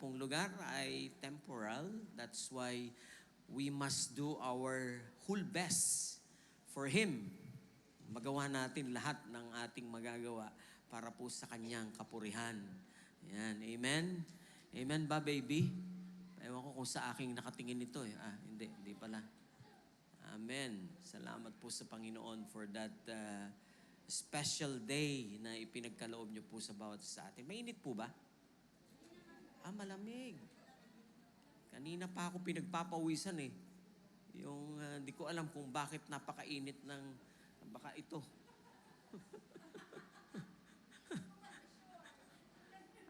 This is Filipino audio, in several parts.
pong lugar ay temporal. That's why we must do our whole best for Him. Magawa natin lahat ng ating magagawa para po sa Kanyang kapurihan. Yan. Amen? Amen ba, baby? Ewan ko kung sa aking nakatingin ito eh. Hindi pala. Amen. Salamat po sa Panginoon for that special day na ipinagkaloob niyo po sa bawat sa atin. Mainit po ba? Malamig. Kanina pa ako pinagpapawisan eh. Yung di ko alam kung bakit napakainit ng baka ito.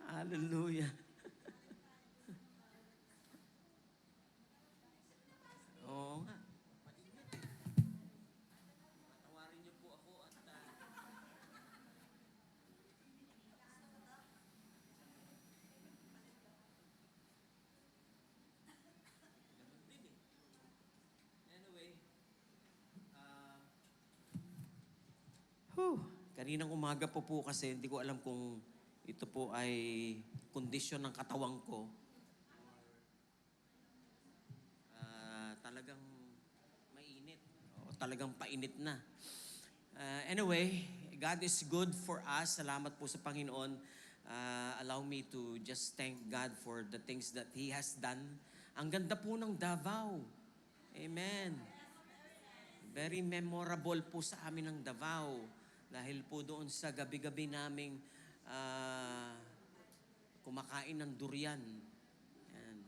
Hallelujah. Oo nga. Patawarin niyo po ako at ganun din eh. Anyway, kaninang umaga po kasi hindi ko alam kung ito po ay kondisyon ng katawan ko. Talagang mainit. O talagang painit na. Anyway, God is good for us. Salamat po sa Panginoon. Allow me to just thank God for the things that He has done. Ang ganda po ng Davao. Amen. Very memorable po sa amin ng Davao. Dahil po doon sa gabi-gabi naming kumakain ng durian. Yan.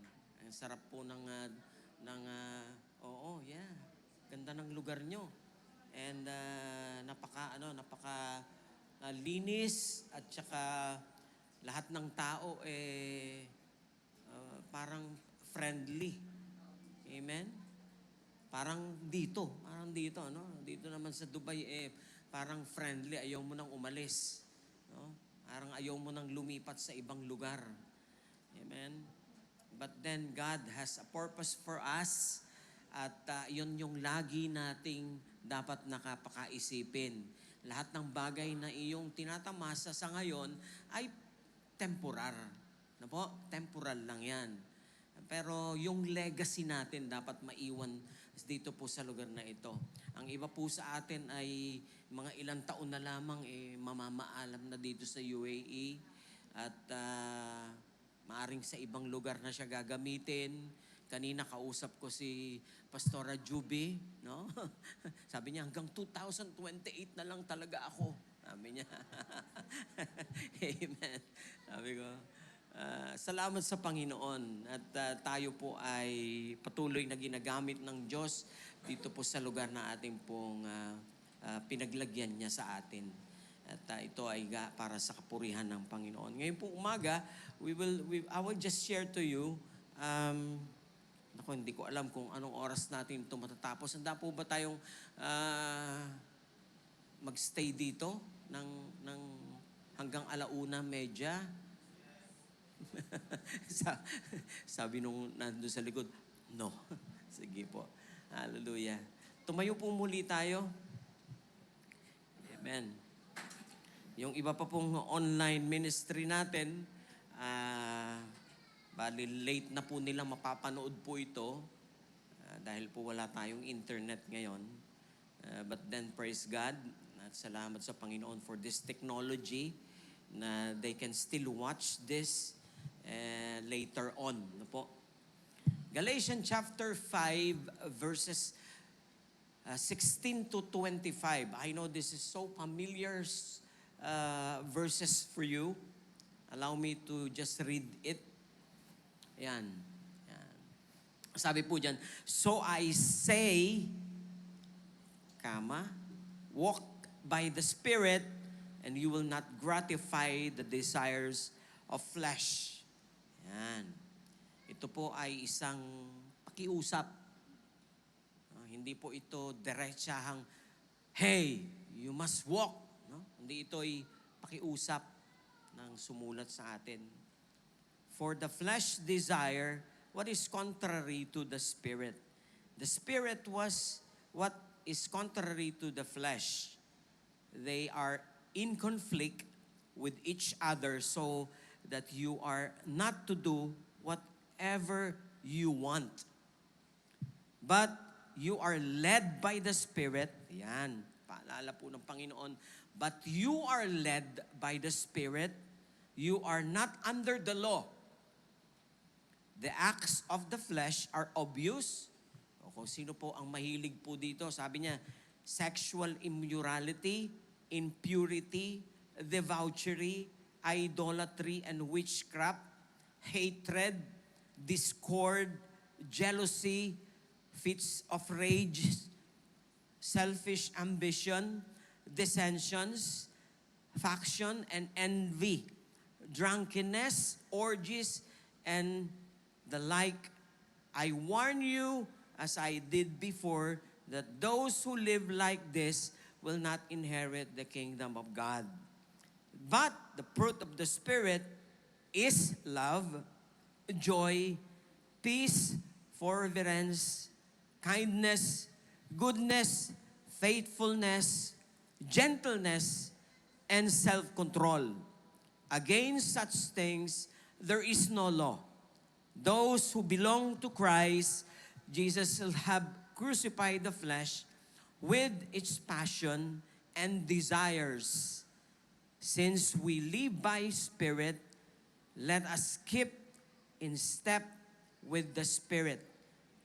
Ang sarap po yeah. Ganda ng lugar nyo. And napaka linis at saka lahat ng tao parang friendly. Amen. Parang dito, no? Dito naman sa Dubai parang friendly, ayaw mo nang umalis, no? Parang ayaw mo nang lumipat sa ibang lugar. Amen. But then God has a purpose for us at yun yung lagi nating dapat nakapakaisipin. Lahat ng bagay na iyong tinatamasa sa ngayon ay temporar. No po? Temporal lang yan. Pero yung legacy natin dapat maiwan dito po sa lugar na ito. Ang iba po sa atin ay mga ilang taon na lamang mamamaalam na dito sa UAE at maaring sa ibang lugar na siya gagamitin. Kanina kausap ko si Pastora Juby, no? Sabi niya hanggang 2028 na lang talaga ako. Sabi niya. Amen. Sabi ko, salamat sa Panginoon at tayo po ay patuloy na ginagamit ng Diyos dito po sa lugar na ating pong pinaglagyan niya sa atin. At ito ay para sa kapurihan ng Panginoon. Ngayon po umaga, I will just share to you, hindi ko alam kung anong oras natin ito matatapos. Handa po ba tayong magstay dito ng hanggang 1:30? Sabi nung nandun sa likod, no. Sige po. Hallelujah. Tumayo po muli tayo. Amen. Yung iba pa pong online ministry natin, bali late na po nila mapapanood po ito dahil po wala tayong internet ngayon. But then praise God at salamat sa Panginoon for this technology na they can still watch this later on. No po? Galatians chapter 5 verses 16 to 25. I know this is so familiar verses for you. Allow me to just read it. Yan. Sabi po dyan, so I say, walk by the Spirit and you will not gratify the desires of flesh. Yan. Ito po ay isang pakiusap. Hindi po ito diretsahang, hey, you must walk. No? Hindi ito ay pakiusap ng sumulat sa atin. For the flesh desire what is contrary to the Spirit. The Spirit was what is contrary to the flesh. They are in conflict with each other so that you are not to do whatever you want. But you are led by the Spirit. Yan, paalala po ng Panginoon. But you are led by the Spirit. You are not under the law. The acts of the flesh are obvious. O kung sino po ang mahilig po dito, sabi niya, sexual immorality, impurity, debauchery, idolatry and witchcraft, hatred, discord, jealousy, fits of rage, selfish ambition, dissensions, faction and envy, drunkenness, orgies, and the like. I warn you, as I did before, that those who live like this will not inherit the kingdom of God. But the fruit of the Spirit is love, joy, peace, forbearance, kindness, goodness, faithfulness, gentleness, and self-control. Against such things, there is no law. Those who belong to Christ, Jesus will have crucified the flesh with its passion and desires. Since we live by Spirit, let us keep in step with the Spirit.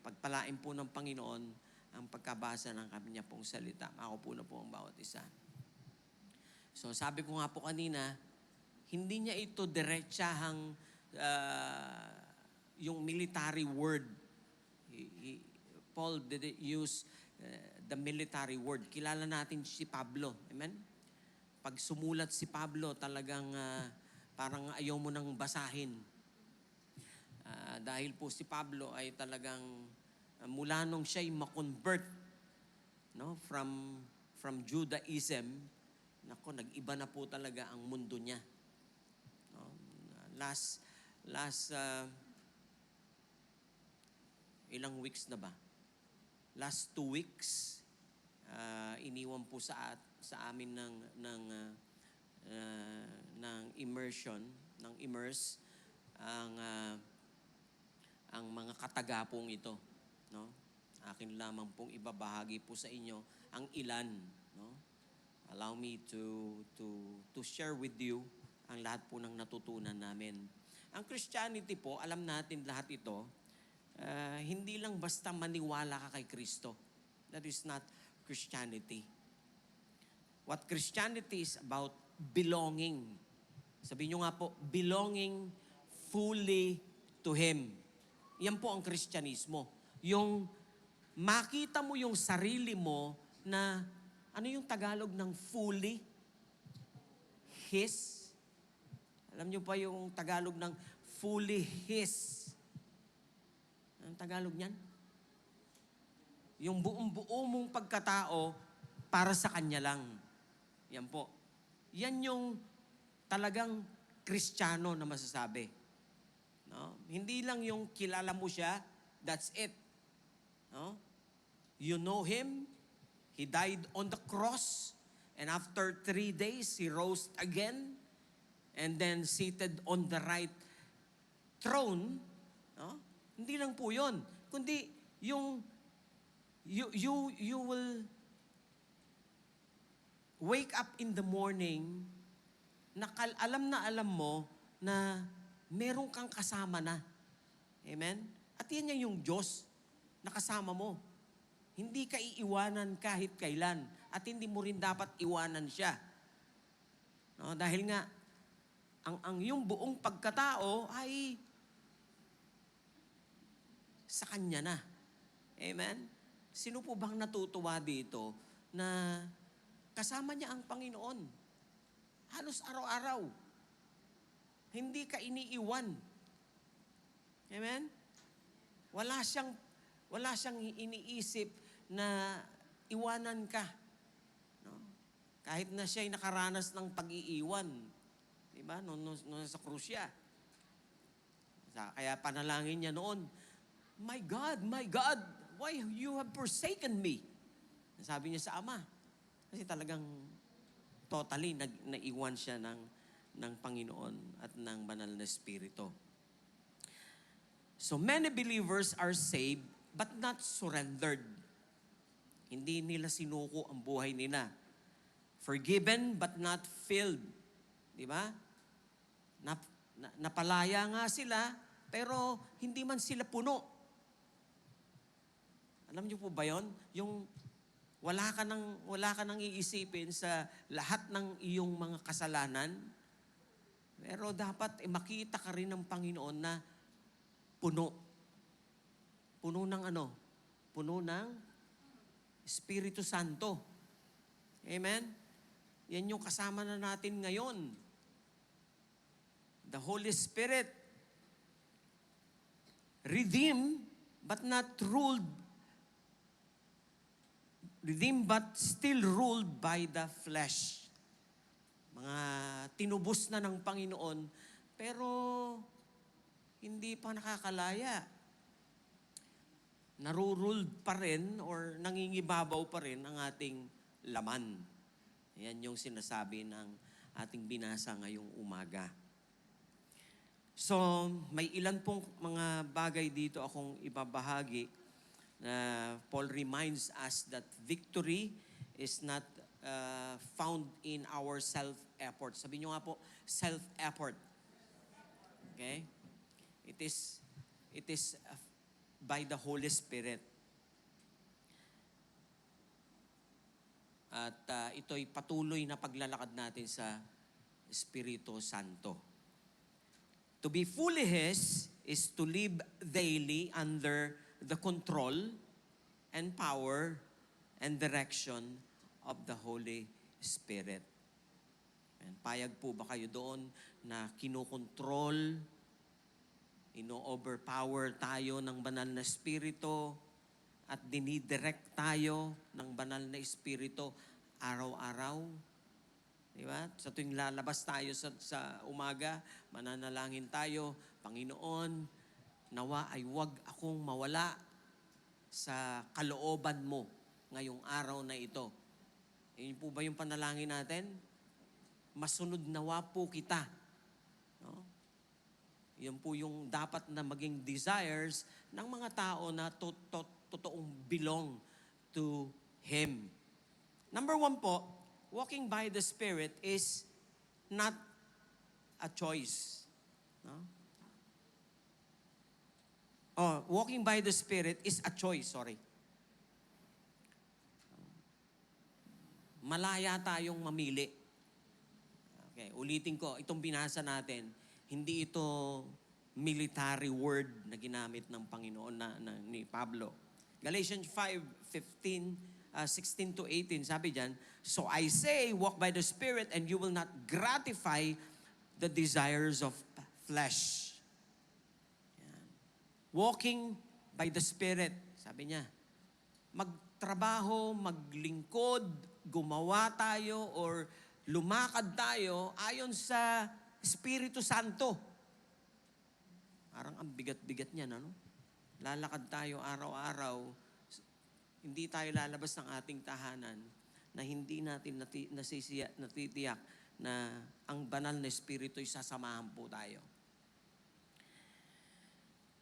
Pagpalain po ng Panginoon ang pagkabasa ng kanya pong salita. Ako po na po ang bawat isa. So sabi ko nga po kanina, hindi niya ito diretsahang yung military word. Paul didn't use the military word. Kilala natin si Pablo. Amen? Pag sumulat si Pablo, talagang parang ayaw mo nang basahin. Dahil po si Pablo ay talagang mula nung siya'y makonvert, no, from Judaism, nako, nag-iba na po talaga ang mundo niya. No? Last ilang weeks na ba? Last 2 weeks, iniwan po sa amin ng immersion, ng immerse ang mga katagapong ito, no? Akin lamang pong ibabahagi po sa inyo ang ilan, no? Allow me to share with you ang lahat po ng natutunan namin. Ang Christianity po, alam natin lahat ito, hindi lang basta maniwala ka kay Kristo. That is not Christianity. What Christianity is about, belonging. Sabihin nyo nga po, belonging fully to Him. Yan po ang Kristyanismo. Yung makita mo yung sarili mo na, ano yung Tagalog ng fully? His. Alam nyo pa yung Tagalog ng fully His? Ang Tagalog niyan? Yung buong-buo mong pagkatao para sa Kanya lang. Yan po. Yan yung talagang Kristiyano na masasabi. No? Hindi lang yung kilala mo siya, that's it. No? You know Him, He died on the cross, and after 3 days, He rose again, and then seated on the right throne. No? Hindi lang po yun. Kundi yung you will wake up in the morning, alam mo na meron kang kasama na. Amen? At yan yung Diyos na kasama mo. Hindi ka iiwanan kahit kailan. At hindi mo rin dapat iwanan siya. No? Dahil nga, ang yung buong pagkatao ay sa Kanya na. Amen? Sino po bang natutuwa dito na kasama niya ang Panginoon? Halos araw-araw. Hindi ka iniiwan. Amen? Wala siyang iniisip na iwanan ka. No? Kahit na siya'y nakaranas ng pag-iiwan. Diba? Noon sa krus siya. Kaya panalangin niya noon, my God, why you have forsaken me? Sabi niya sa Ama. Kasi talagang totally naiwan siya ng Panginoon at ng banal na Espiritu. So many believers are saved but not surrendered. Hindi nila sinuko ang buhay nila. Forgiven but not filled. Di ba? Napalaya nga sila, pero hindi man sila puno. Alam niyo po ba yon? Yung wala ka nang iisipin sa lahat ng iyong mga kasalanan, pero dapat makita ka rin ng Panginoon na puno. Puno ng ano? Puno ng Espiritu Santo. Amen? Yan yung kasama na natin ngayon. The Holy Spirit. Redeemed but not ruled. Redeemed but still ruled by the flesh. Mga tinubos na ng Panginoon, pero hindi pa nakakalaya. Naruruled pa rin or nangingibabaw pa rin ang ating laman. Yan yung sinasabi ng ating binasa ngayong umaga. So, may ilan pong mga bagay dito akong ibabahagi na Paul reminds us that victory is not found in our self-effort. Sabi nyo nga po, self-effort. Okay? It is by the Holy Spirit. At ito'y patuloy na paglalakad natin sa Espiritu Santo. To be fully His is to live daily under the control and power and direction of the Holy Spirit. And payag po ba kayo doon na kinokontrol, ino-overpower tayo ng banal na Espiritu at dinidirect tayo ng banal na Espiritu araw-araw? Di ba? Sa tuwing lalabas tayo sa umaga, mananalangin tayo, Panginoon, nawa ay huwag akong mawala sa kalooban mo ngayong araw na ito. Yun po ba yung panalangin natin? Masunod nawa po kita. No? Yan po yung dapat na maging desires ng mga tao na totoong belong to Him. Number 1 po, walking by the Spirit is not a choice. No? Walking by the Spirit is a choice, sorry. Malaya tayong mamili. Okay, ulitin ko, itong binasa natin, hindi ito military word na ginamit ng Panginoon ni Pablo. Galatians 5:16 to 18, sabi diyan, so I say, walk by the Spirit and you will not gratify the desires of flesh. Yan. Walking by the Spirit, sabi niya, magtrabaho, maglingkod, gumawa tayo, or lumakad tayo ayon sa Espiritu Santo. Parang ang bigat-bigat niyan, ano? Lalakad tayo araw-araw, hindi tayo lalabas ng ating tahanan na hindi natin natitiyak na ang banal na Espiritu ay sasamahan po tayo.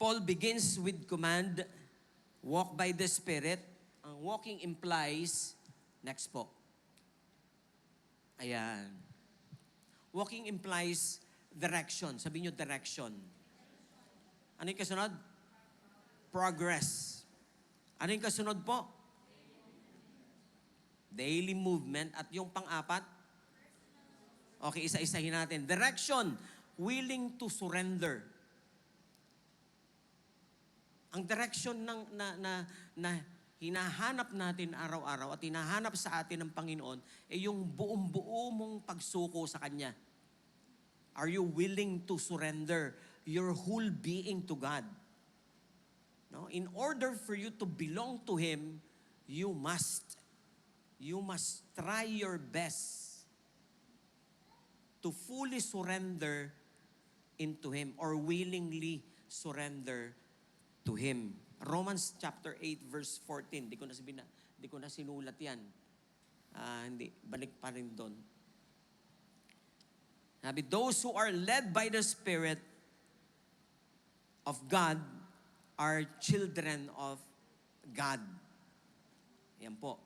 Paul begins with command, walk by the Spirit. Ang walking implies, next po. Ayan. Walking implies direction. Sabi nyo, direction. Ano yung kasunod? Progress. Ano yung kasunod po? Daily movement. At yung pang-apat? Okay, isa-isahin natin. Direction. Willing to surrender. Ang direction na hinahanap natin araw-araw at hinahanap sa atin ng Panginoon ay yung buong-buo mong pagsuko sa Kanya. Are you willing to surrender your whole being to God? No? In order for you to belong to Him, you must try your best to fully surrender into Him or willingly surrender to Him. Romans chapter 8 verse 14. Di ko na sinulat yan. Hindi, balik pa rin doon. Sabi, those who are led by the Spirit of God are children of God. Yan po.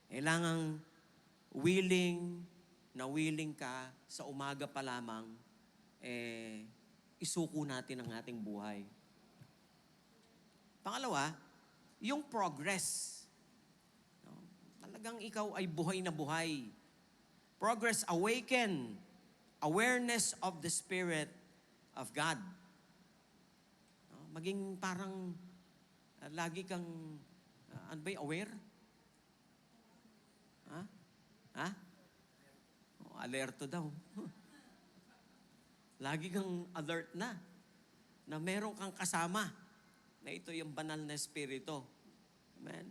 Kailangang willing ka sa umaga pa lamang, isuko natin ang ating buhay. Pangalawa, yung progress. No? Talagang ikaw ay buhay na buhay. Progress, awaken, awareness of the Spirit of God. No? Maging parang lagi kang, ano ba yung aware? Ha? Ha? Oh, alerto daw. Lagi kang alert na meron kang kasama na ito yung banal na espiritu. Amen?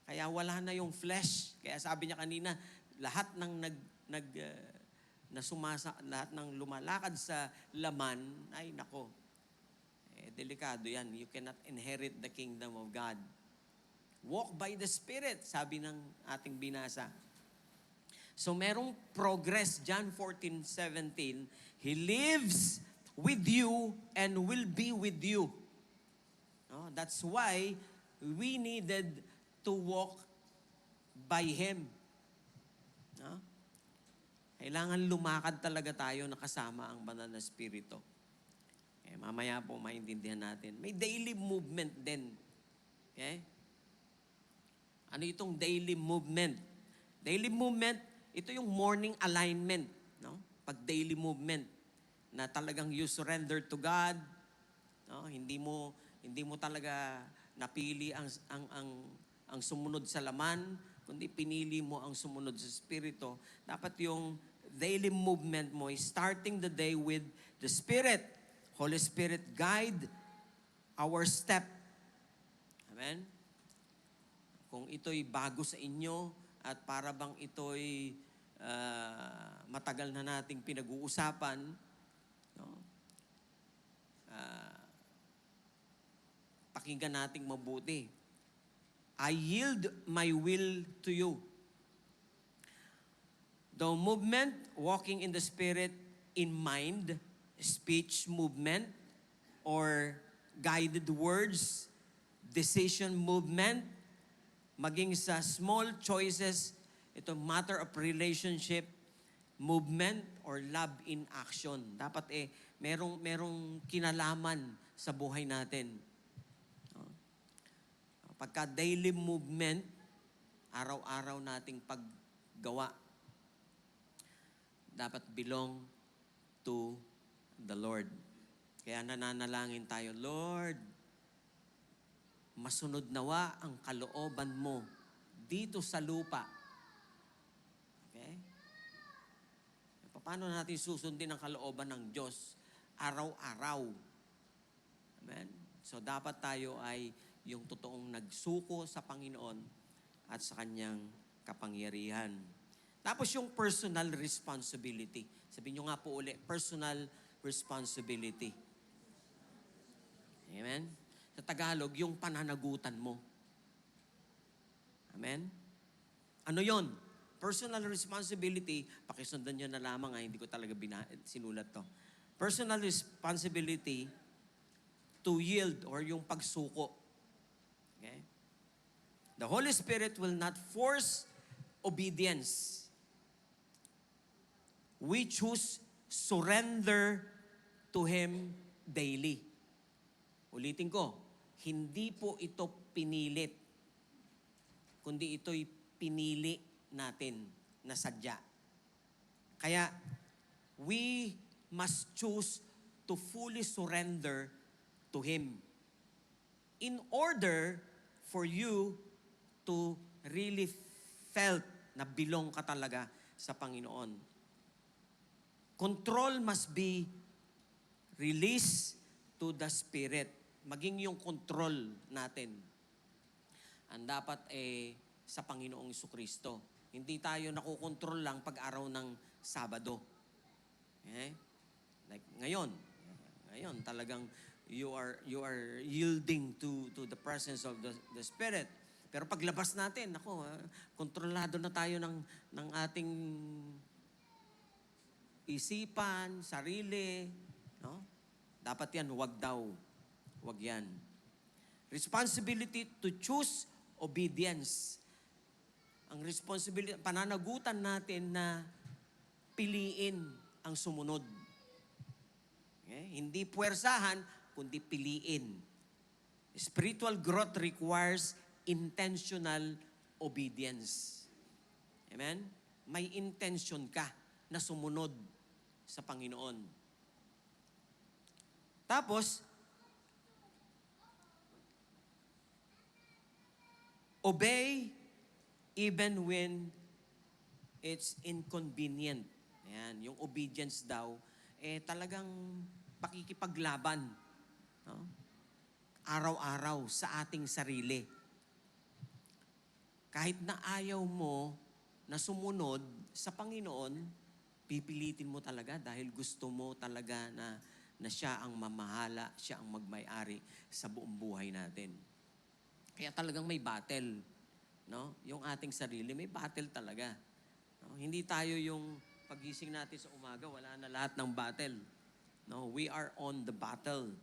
Kaya wala na yung flesh. Kaya sabi niya kanina, lahat ng lahat ng lumalakad sa laman, ay nako, delikado yan. You cannot inherit the kingdom of God. Walk by the Spirit, sabi ng ating binasa. So merong progress, John 14:17, He lives with you and will be with you. No, that's why we needed to walk by Him. No? Kailangan lumakad talaga tayo na kasama ang banal na Espiritu. Mamaya po maintindihan natin. May daily movement din. Okay? Ano itong daily movement? Daily movement, ito yung morning alignment, no? Pag daily movement na talagang you surrender to God, no? Hindi mo talaga napili ang sumunod sa laman, kundi pinili mo ang sumunod sa Espiritu. Dapat yung daily movement mo is starting the day with the Spirit. Holy Spirit guide our step. Amen? Kung ito'y bago sa inyo at para bang ito'y matagal na nating pinag-uusapan, no? Pakinggan nating mabuti. I yield my will to you. The movement, walking in the Spirit, in mind, speech movement, or guided words, decision movement, maging sa small choices, ito matter of relationship, movement, or love in action. Dapat merong kinalaman sa buhay natin. Pagka daily movement, araw-araw nating paggawa, dapat belong to the Lord. Kaya nananalangin tayo, Lord, masunod nawa ang kalooban mo dito sa lupa. Okay? Paano natin susundin ang kalooban ng Diyos araw-araw? Amen? So dapat tayo ay yung totoong nagsuko sa Panginoon at sa Kanyang kapangyarihan. Tapos yung personal responsibility. Sabihin nyo nga po uli, personal responsibility. Amen? Sa Tagalog, yung pananagutan mo. Amen? Ano yon? Personal responsibility, pakisundan nyo na lamang, hindi ko talaga sinulat to. Personal responsibility to yield or yung pagsuko. Okay? The Holy Spirit will not force obedience. We choose surrender to Him daily. Ulitin ko, hindi po ito pinilit, kundi ito'y pinili natin na sadya. Kaya, we must choose to fully surrender to Him in order for you to really felt na belong ka talaga sa Panginoon. Control must be released to the Spirit. Maging yung control natin. Ang dapat sa Panginoong Jesucristo. Hindi tayo nakokontrol lang pag araw ng Sabado. Okay? Like ngayon talagang you are yielding to the presence of the Spirit. Pero paglabas natin, kontrolado na tayo ng ating isipan, sarili, no? Dapat yan, wag daw. Wag yan. Responsibility to choose obedience. Ang responsibility, pananagutan natin na piliin ang sumunod. Okay? Hindi puwersahan, kundi piliin. Spiritual growth requires intentional obedience. Amen? May intention ka na sumunod sa Panginoon. Tapos, obey even when it's inconvenient. Ayan, yung obedience daw, talagang pakikipaglaban. No? Araw-araw sa ating sarili. Kahit na ayaw mo na sumunod sa Panginoon, pipilitin mo talaga dahil gusto mo talaga na siya ang mamahala, siya ang magmay-ari sa buong buhay natin. Kaya talagang may battle. No? Yung ating sarili, may battle talaga. No? Hindi tayo yung pagising natin sa umaga, wala na lahat ng battle. No? We are on the battle.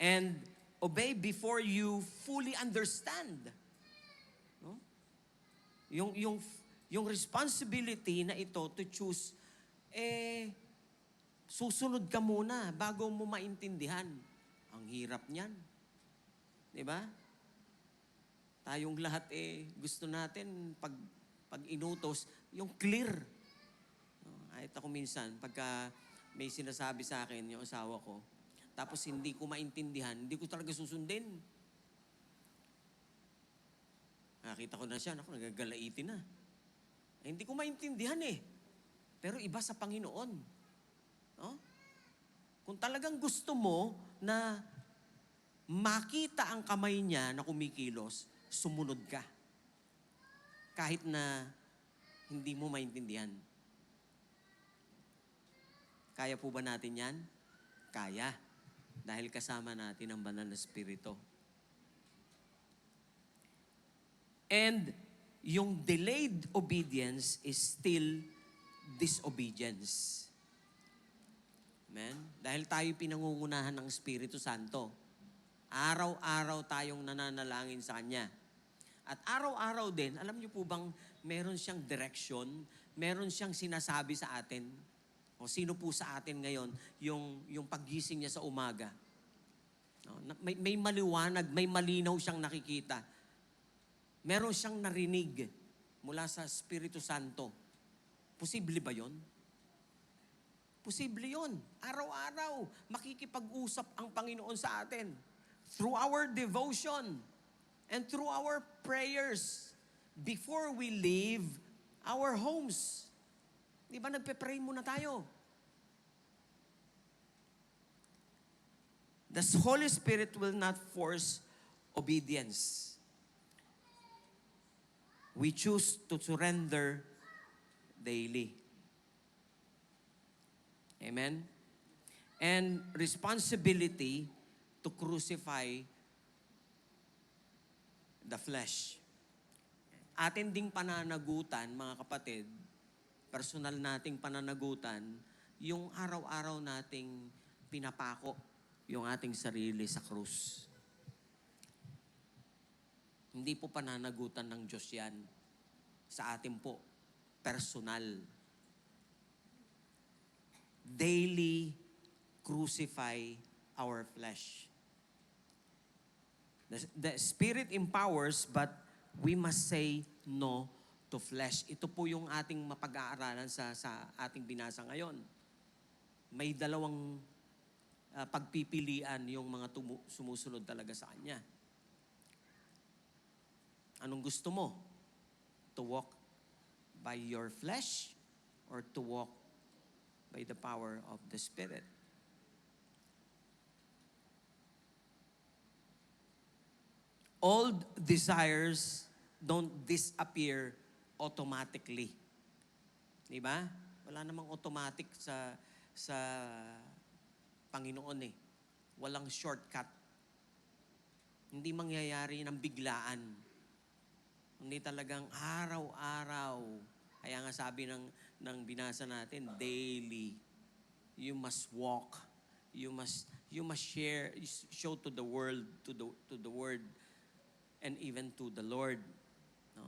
And obey before you fully understand. No? Yung responsibility na ito to choose, susunod ka muna bago mo maintindihan. Ang hirap niyan. Diba? Tayong lahat gusto natin pag inutos, yung clear. Kahit ako minsan, pagka may sinasabi sa akin yung asawa ko, tapos hindi ko maintindihan, hindi ko talaga susundin. Nakita ko na siya, nagagalaitin na. Hindi ko maintindihan Pero iba sa Panginoon. No? Kung talagang gusto mo na makita ang kamay niya na kumikilos, sumunod ka. Kahit na hindi mo maintindihan. Kaya po ba natin yan? Kaya. Dahil kasama natin ang banal na Espiritu. And yung delayed obedience is still disobedience. Amen? Dahil tayo pinangungunahan ng Espiritu Santo. Araw-araw tayong nananalangin sa Kanya. At araw-araw din, alam niyo po bang meron siyang direction, meron siyang sinasabi sa atin? O sino po sa atin ngayon yung paggising niya sa umaga? No? May maliwanag, may malinaw siyang nakikita. Meron siyang narinig mula sa Espiritu Santo. Posible ba yon? Posible yon. Araw-araw, makikipag-usap ang Panginoon sa atin. Through our devotion and through our prayers before we leave our homes. Di ba nagpe-pray muna tayo? The Holy Spirit will not force obedience. We choose to surrender daily. Amen? And responsibility to crucify the flesh. Atin ding pananagutan, mga kapatid, personal nating pananagutan, yung araw-araw nating pinapako yung ating sarili sa krus. Hindi po pananagutan ng Diyos yan. Sa atin po, personal. Daily crucify our flesh. The Spirit empowers, but we must say no to flesh. Ito po yung ating mapag-aaralan sa ating binasa ngayon. May dalawang pagpipilian yung mga sumusunod talaga sa Kanya. Anong gusto mo? To walk by your flesh or to walk by the power of the Spirit? Old desires don't disappear automatically. Diba? Wala namang automatic sa Panginoon Walang shortcut. Hindi mangyayari ng biglaan. Hindi talagang araw-araw. Kaya nga sabi ng binasa natin, daily. You must walk. You you must show to the world, to the word, and even to the Lord. No?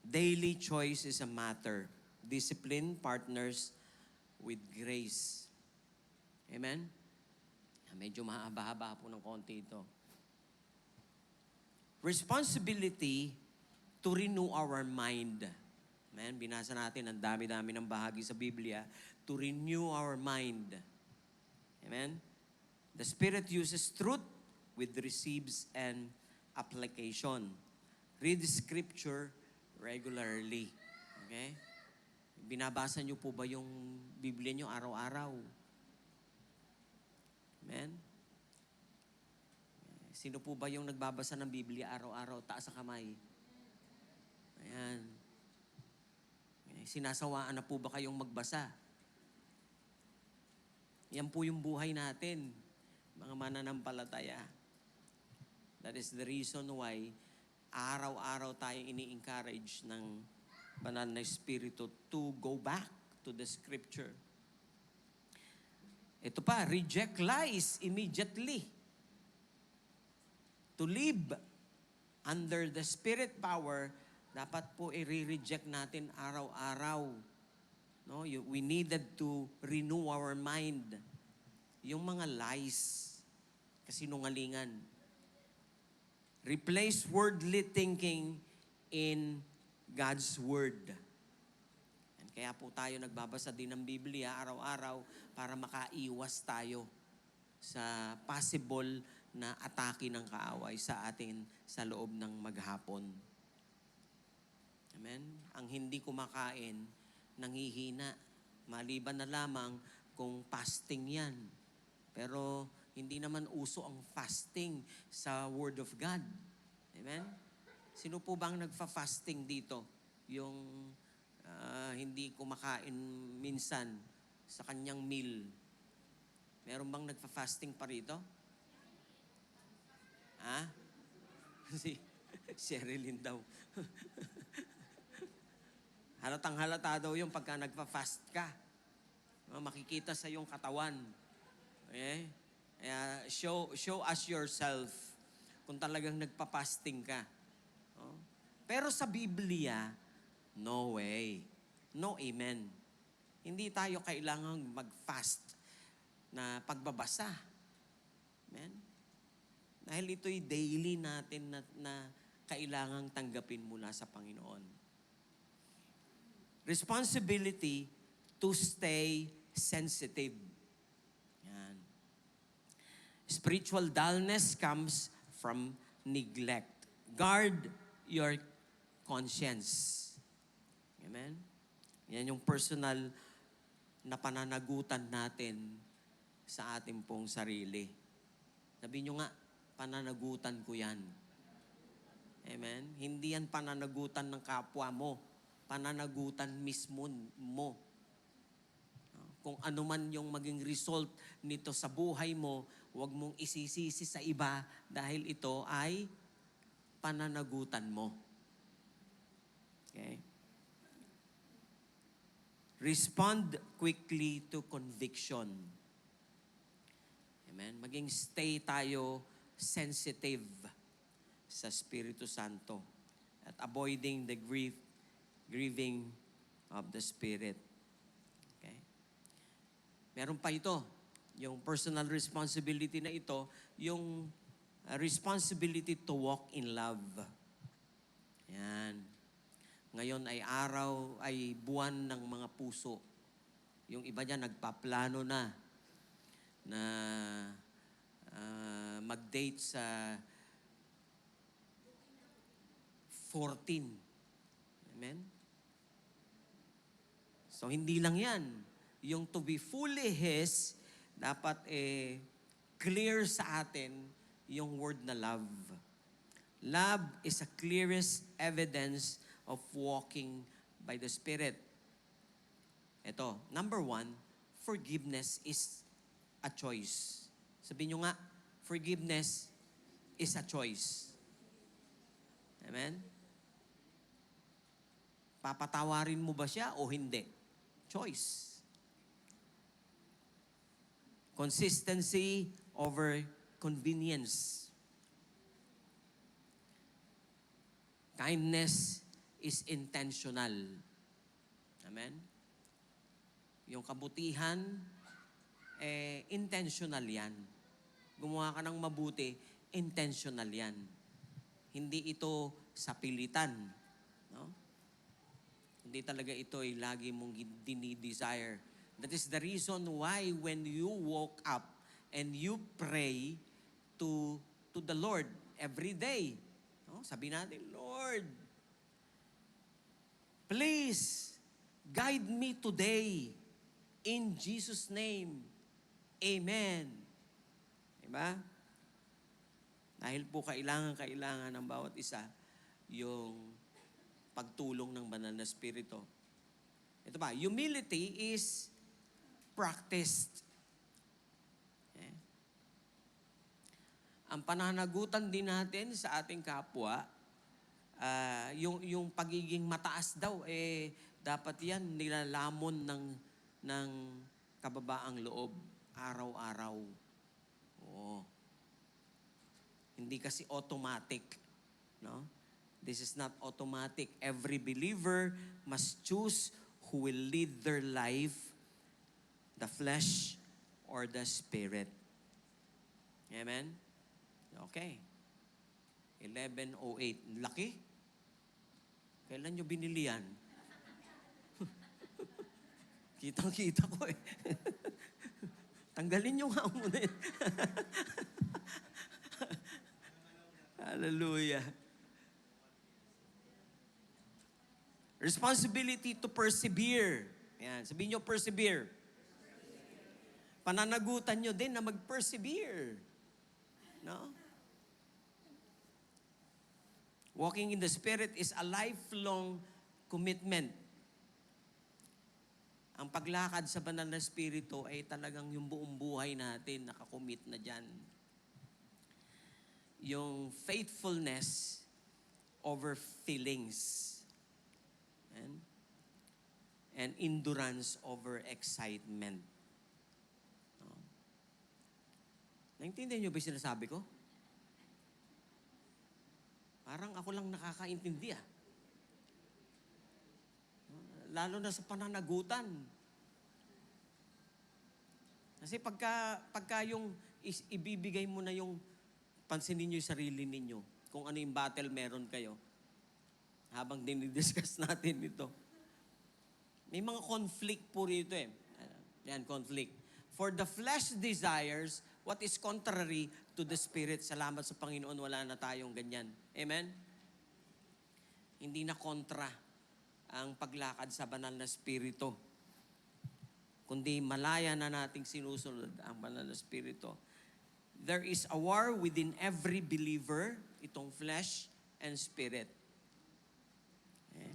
Daily choice is a matter. Discipline partners with grace. Amen? Medyo mahaba-haba po ng konti ito. Responsibility to renew our mind. Amen? Binasa natin ang dami-dami ng bahagi sa Biblia. To renew our mind. Amen? The Spirit uses truth with receives and application. Read Scripture regularly. Okay? Binabasa niyo po ba yung Biblia niyo araw-araw? Amen? Sino po ba yung nagbabasa ng Biblia araw-araw? Taas ang kamay. Ayan. Sinasawaan na po ba kayong magbasa? Yan po yung buhay natin, mga mananampalataya. That is the reason why araw-araw tayong ini-encourage ng banal na Espiritu to go back to the Scripture. Ito pa, reject lies immediately. To live under the Spirit power, dapat po i-reject natin araw-araw. No? We needed to renew our mind. Yung mga lies, kasinungalingan. Replace worldly thinking in God's Word. And kaya po tayo nagbabasa din ng Biblia araw-araw para makaiwas tayo sa possible na atake ng kaaway sa atin sa loob ng maghapon. Amen? Ang hindi kumakain, nanghihina. Maliban na lamang kung fasting yan. Pero hindi naman uso ang fasting sa Word of God. Amen? Sino po bang nagfa-fasting dito? Yung hindi kumakain minsan sa kanyang meal. Meron bang nagfa-fasting pa rito? Ha? Si Sherilyn daw. Halatang halata daw yung pagka nagpa-fast ka. Makikita sa iyong katawan. Okay? Show us yourself kung talagang nagpa-fasting ka. Oh? Pero sa Biblia, no way. No amen. Hindi tayo kailangang mag-fast na pagbabasa. Amen? Dahil ito'y daily natin na kailangang tanggapin mula sa Panginoon. Responsibility to stay sensitive. Yan. Spiritual dullness comes from neglect. Guard your conscience. Amen? Yan yung personal na pananagutan natin sa ating pong sarili. Sabi nyo nga, pananagutan ko yan. Amen? Hindi yan pananagutan ng kapwa mo. Pananagutan mismo mo. Kung ano man yung maging result nito sa buhay mo, huwag mong isisisi sa iba dahil ito ay pananagutan mo. Okay? Respond quickly to conviction. Amen? Maging stay tayo sensitive sa Espiritu Santo at avoiding the grieving of the Spirit. Okay? Meron pa ito, yung personal responsibility na ito, yung responsibility to walk in love. Yan. Ngayon ay buwan ng mga puso. Yung iba niya nagpaplano na mag-date sa 14. Amen? So, hindi lang yan. Yung to be fully His, dapat clear sa atin yung word na love. Love is the clearest evidence of walking by the Spirit. Ito, number 1, forgiveness is a choice. Sabihin nyo nga, forgiveness is a choice. Amen? Papatawarin mo ba siya o hindi? choice. Consistency over convenience. Kindness is intentional. Amen? Yung kabutihan, intentional yan. Gumawa ka ng mabuti, intentional yan. Hindi ito sa pilitan. No? Hindi talaga ito ay lagi mong dinidesire. That is the reason why when you woke up and you pray to the Lord every day, no? Sabi natin, Lord, please guide me today in Jesus' name. Amen. Diba? Dahil po kailangan ng bawat isa yung pagtulong ng banal na Espiritu. Ito ba, humility is practiced. Okay? Ang pananagutan din natin sa ating kapwa, yung pagiging mataas daw, dapat yan nilalamon ng kababaang loob, araw-araw. Oo. Hindi kasi automatic. No? This is not automatic. Every believer must choose who will lead their life, the flesh or the spirit. Amen? Okay. 11:08. Laki. Kailan nyo binili yan? Kitang-kita ko eh. Tanggalin nyo nga muna yun. Hallelujah. Responsibility to persevere. Yan. Sabihin nyo, persevere. Pananagutan nyo din na mag-persevere. No? Walking in the Spirit is a lifelong commitment. Ang paglakad sa banal na Espiritu ay talagang yung buong buhay natin nakakommit na dyan. Yung faithfulness over feelings. And endurance over excitement. No? Naintindihan niyo ba yung sinasabi ko? Parang ako lang nakakaintindi ah. Lalo na sa pananagutan. Kasi pagka yung ibibigay mo na yung pansinin niyo yung sarili ninyo, kung ano yung battle meron kayo, habang dinidiscuss natin ito. May mga conflict po rito eh. Yan, conflict. For the flesh desires what is contrary to the Spirit. Salamat sa Panginoon, wala na tayong ganyan. Amen? Hindi na kontra ang paglakad sa banal na Espiritu. Kundi malaya na nating sinusunod ang banal na Espiritu. There is a war within every believer, itong flesh and spirit. Okay?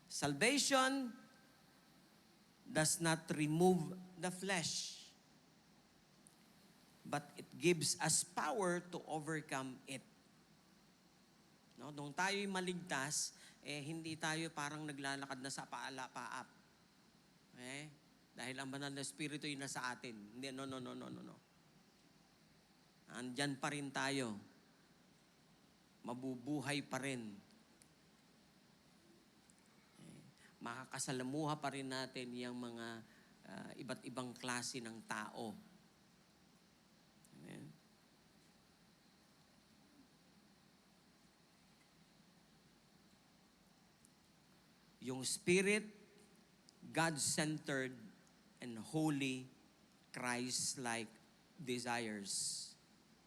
Salvation does not remove the flesh, but it gives us power to overcome it. No, nung tayo'y maligtas, hindi tayo parang naglalakad na sa paala-paap. Okay? Dahil ang banal na Espiritu ay nasa atin. Hindi, no. Andyan pa rin tayo. Mabubuhay pa rin. Makakasalamuha pa rin natin yung mga iba't ibang klase ng tao. Amen? Yung spirit, God-centered and holy, Christ-like desires.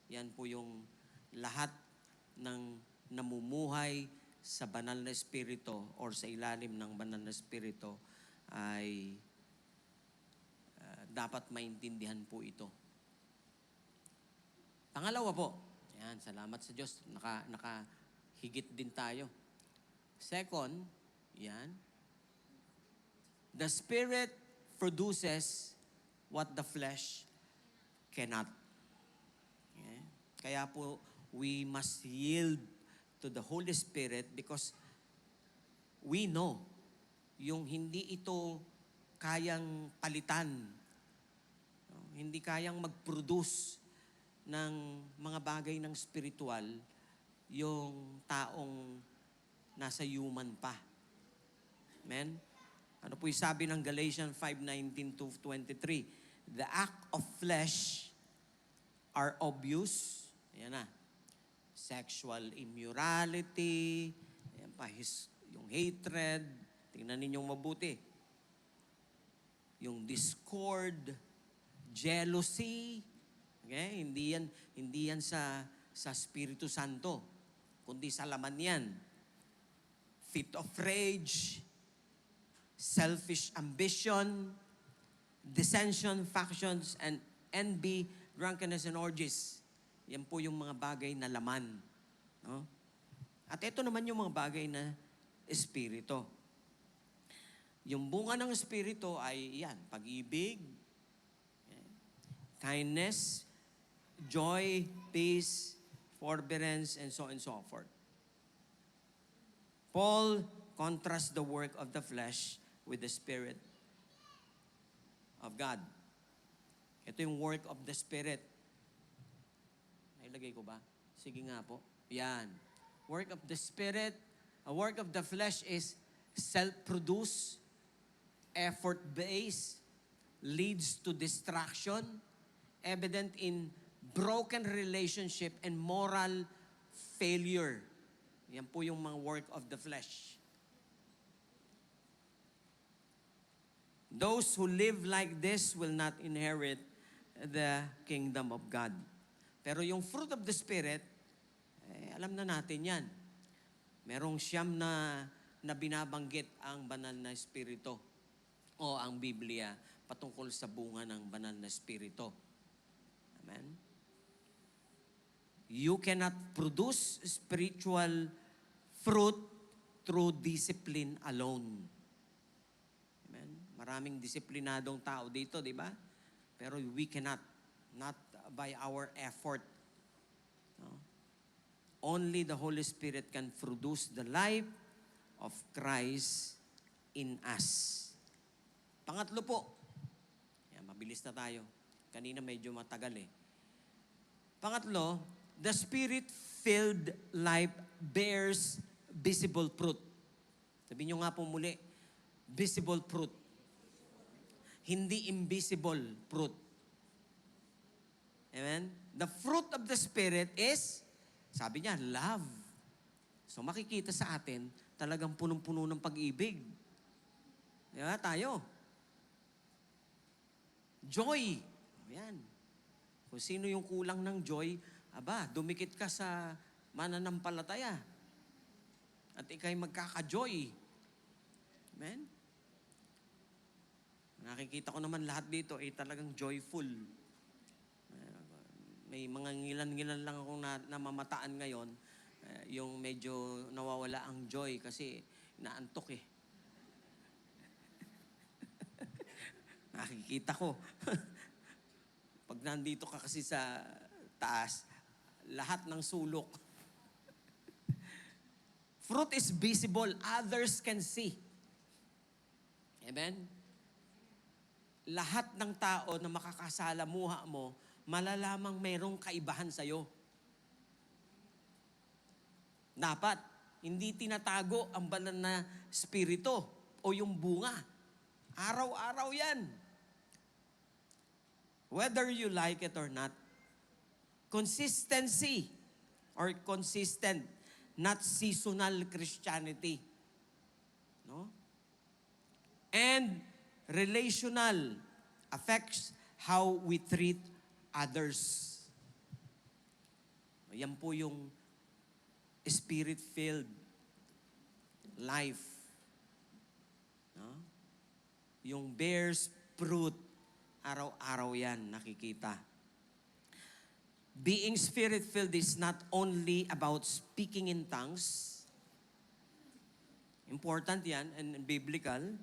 Yan po yung lahat ng namumuhay sa banal na Espiritu or sa ilalim ng banal na Espiritu ay dapat maintindihan po ito. Pangalawa po, yan, salamat sa Diyos, nakahigit din tayo. Second, yan, the Spirit produces what the flesh cannot. Okay? Kaya po, we must yield to the Holy Spirit because we know yung hindi ito kayang palitan. No? Hindi kayang mag-produce ng mga bagay ng spiritual yung taong nasa human pa. Amen? Ano po yung sabi ng Galatians 5:19-23? The act of flesh are obvious. Ayan na. Sexual immorality, ayan pa, yung hatred, tingnan ninyong mabuti. Yung discord, jealousy, okay? Hindi yan sa Espiritu Santo, kundi sa laman yan. Fit of rage, selfish ambition, dissension, factions, and envy, drunkenness, and orgies. Yan po yung mga bagay na laman. No? At ito naman yung mga bagay na espiritu. Yung bunga ng espiritu ay yan, pag-ibig, kindness, joy, peace, forbearance, and so on and so forth. Paul contrasts the work of the flesh with the Spirit of God. Ito yung work of the Spirit. Nailagay ko ba? Sige nga po. Yan. Work of the Spirit, a work of the flesh is self-produced, effort-based, leads to distraction, evident in broken relationship and moral failure. Yan po yung mga work of the flesh. Those who live like this will not inherit the kingdom of God. Pero yung fruit of the Spirit, alam na natin yan. Merong siyam na binabanggit ang banal na Espiritu o ang Biblia patungkol sa bunga ng banal na Espiritu. Amen? You cannot produce spiritual fruit through discipline alone. Amen? Maraming disiplinadong tao dito, di ba? Pero we cannot, not by our effort. No? Only the Holy Spirit can produce the life of Christ in us. Pangatlo po, yan, mabilis na tayo. Kanina medyo matagal eh. Pangatlo, the Spirit-filled life bears visible fruit. Sabihin nyo nga po muli, visible fruit. Hindi invisible fruit. Amen? The fruit of the Spirit is, sabi niya, love. So makikita sa atin, talagang punong-puno ng pag-ibig. Diba? Tayo. Joy. Ayan. Kung sino yung kulang ng joy, aba, dumikit ka sa mananampalataya. At ikay magkaka-joy. Amen? Nakikita ko naman lahat dito ay talagang joyful. May mga ngilan-ngilan lang akong namamataan ngayon, yung medyo nawawala ang joy kasi naantok eh. Nakikita ko. Pag nandito ka kasi sa taas, lahat ng sulok. Fruit is visible, others can see. Amen? Lahat ng tao na makakasalamuha mo, malalamang mayroong kaibahan sa'yo. Dapat, hindi tinatago ang banal na spirito o yung bunga. Araw-araw yan. Whether you like it or not. Consistency or consistent, not seasonal Christianity. No? And relational affects how we treat others. Yan po yung spirit-filled life. No? Yung bears fruit, araw-araw yan nakikita. Being spirit-filled is not only about speaking in tongues, important yan and biblical,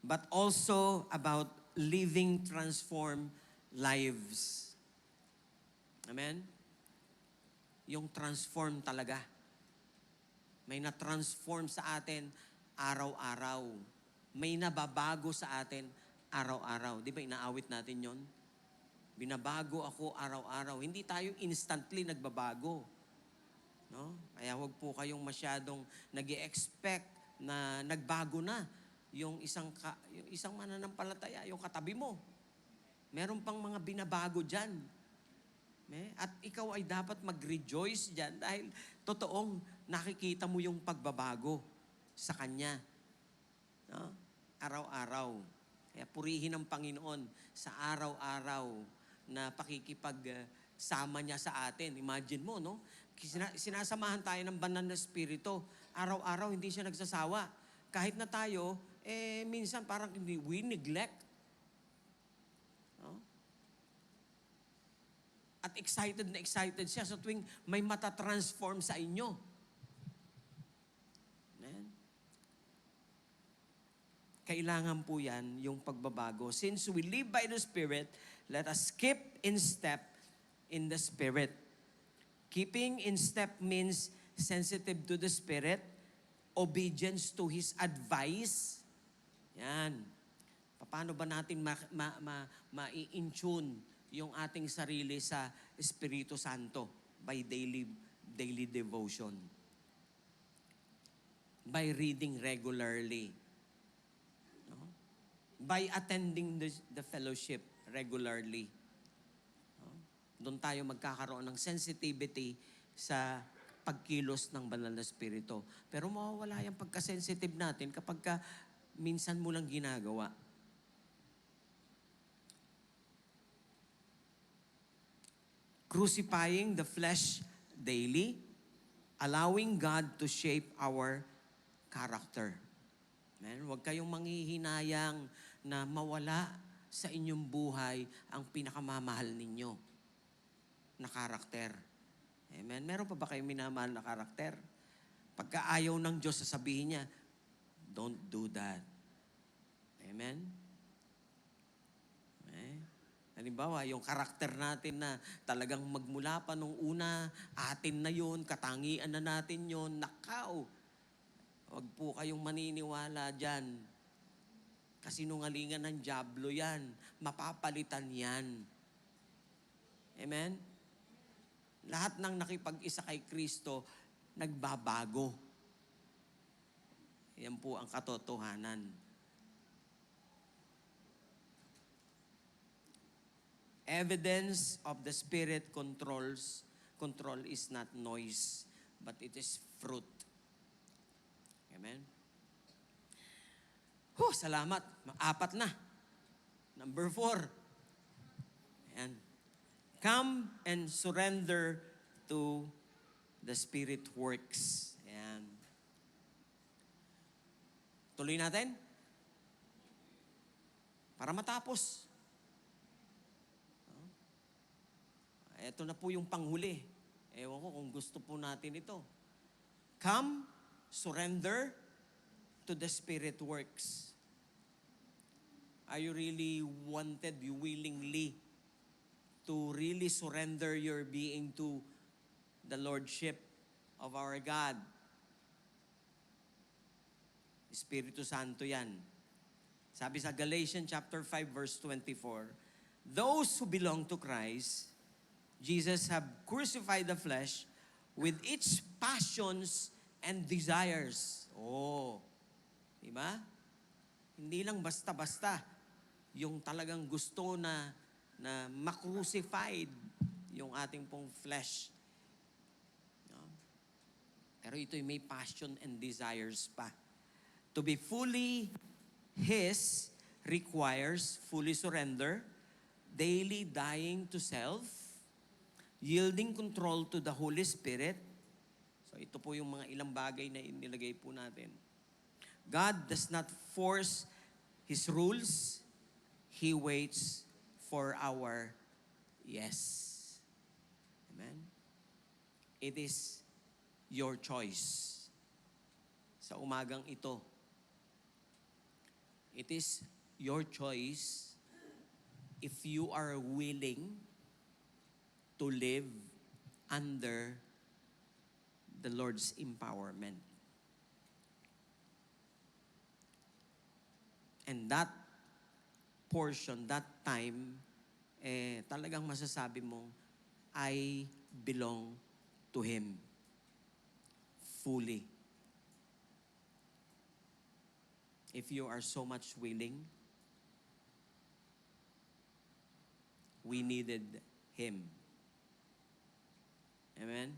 but also about living transformed lives. Amen? Yung transform talaga. May na-transform sa atin araw-araw. May nababago sa atin araw-araw. Di ba inaawit natin yon? Binabago ako araw-araw. Hindi tayo instantly nagbabago. No? Kaya huwag po kayong masyadong nag-expect na nagbago na yung isang mananampalataya, yung katabi mo. Meron pang mga binabago dyan. At ikaw ay dapat mag-rejoice dyan dahil totoong nakikita mo yung pagbabago sa Kanya. No? Araw-araw. Kaya purihin ang Panginoon sa araw-araw na pakikipagsama niya sa atin. Imagine mo, no? Sinasamahan tayo ng banal na Espiritu. Araw-araw hindi siya nagsasawa. Kahit na tayo, minsan parang we neglect. No? At excited na excited siya sa tuwing may matatransform sa inyo. Amen? Kailangan po yan, yung pagbabago. Since we live by the Spirit, let us keep in step in the Spirit. Keeping in step means sensitive to the Spirit, obedience to His advice. Yan. Paano ba natin ma-in-tune yung ating sarili sa Espiritu Santo? By daily devotion. By reading regularly. No? By attending the fellowship regularly. No? Doon tayo magkakaroon ng sensitivity sa pagkilos ng banal na Espiritu. Pero mawawala yung pagka-sensitive natin kapag minsan mo lang ginagawa. Crucifying the flesh daily, allowing God to shape our character. Amen? Huwag kayong manghihinayang na mawala sa inyong buhay ang pinakamamahal ninyo na karakter. Amen? Meron pa ba kayong minamahal na karakter? Pagka ayaw ng Diyos, sasabihin niya, don't do that. Amen? Halimbawa, yung karakter natin na talagang magmula pa nung una, atin na yun, katangian na natin yun, nakaw. Huwag po kayong maniniwala dyan. Kasinungalingan ng dyablo yan. Mapapalitan yan. Amen? Lahat ng nakipag-isa kay Kristo, nagbabago. Yan po ang katotohanan. Evidence of the Spirit control is not noise, but it is fruit. Amen? Salamat. 4 na. Number 4. Ayan. Come and surrender to the Spirit works. Ayan. Tuloy natin. Para matapos. Ito na po yung panghuli. Ewan ko kung gusto po natin ito. Come, surrender to the Spirit works. Are you really wanted, you willingly to really surrender your being to the Lordship of our God? Espiritu Santo yan. Sabi sa Galatians chapter 5 verse 24, those who belong to Christ, Jesus have crucified the flesh with its passions and desires. Diba? Hindi lang basta-basta yung talagang gusto na ma-crucified yung ating pong flesh. No? Pero ito'y may passion and desires pa. To be fully His requires fully surrender, daily dying to self, yielding control to the Holy Spirit. So ito po yung mga ilang bagay na inilagay po natin. God does not force His rules. He waits for our yes. Amen? It is your choice. Sa umagang ito, it is your choice if you are willing to live under the Lord's empowerment. And that portion, that time, talagang masasabi mong, I belong to Him fully. If you are so much willing, we needed Him. Amen?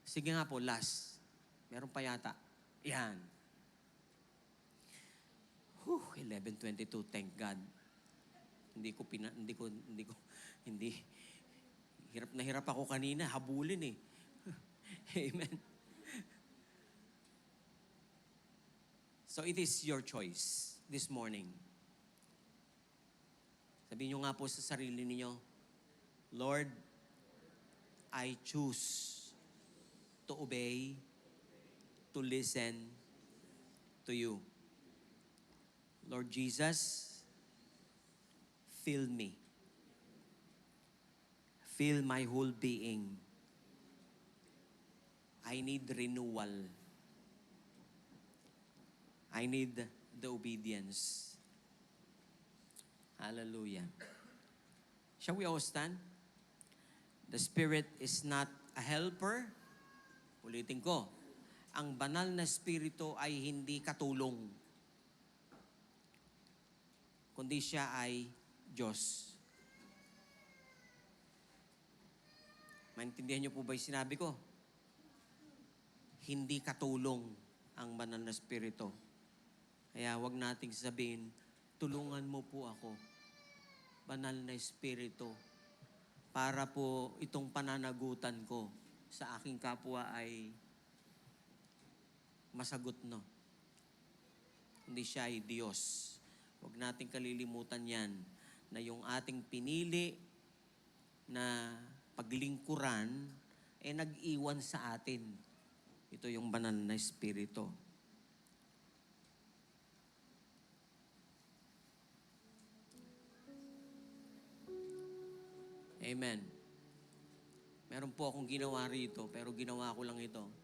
Sige nga po, last. Meron pa yata. Yan. 11:22, thank God. Hindi. Hirap na hirap ako kanina, habulin eh. Amen. So it is your choice this morning. Sabihin nyo nga po sa sarili niyo, Lord, I choose to obey, to listen to you. Lord Jesus, fill me. Fill my whole being. I need renewal. I need the obedience. Hallelujah. Shall we all stand? The Spirit is not a helper. Ulitin ko, ang banal na Espiritu ay hindi katulong, kundi siya ay Diyos. Maintindihan niyo po ba yung sinabi ko? Hindi katulong ang banal na Espiritu. Kaya wag nating sabihin, tulungan mo po ako, banal na Espiritu, para po itong pananagutan ko sa aking kapwa ay masagot, no. Hindi siya ay Diyos. Huwag nating kalilimutan yan, na yung ating pinili na paglingkuran, nag-iwan sa atin. Ito yung banal na Espiritu. Amen. Meron po akong ginawa rito, pero ginawa ko lang ito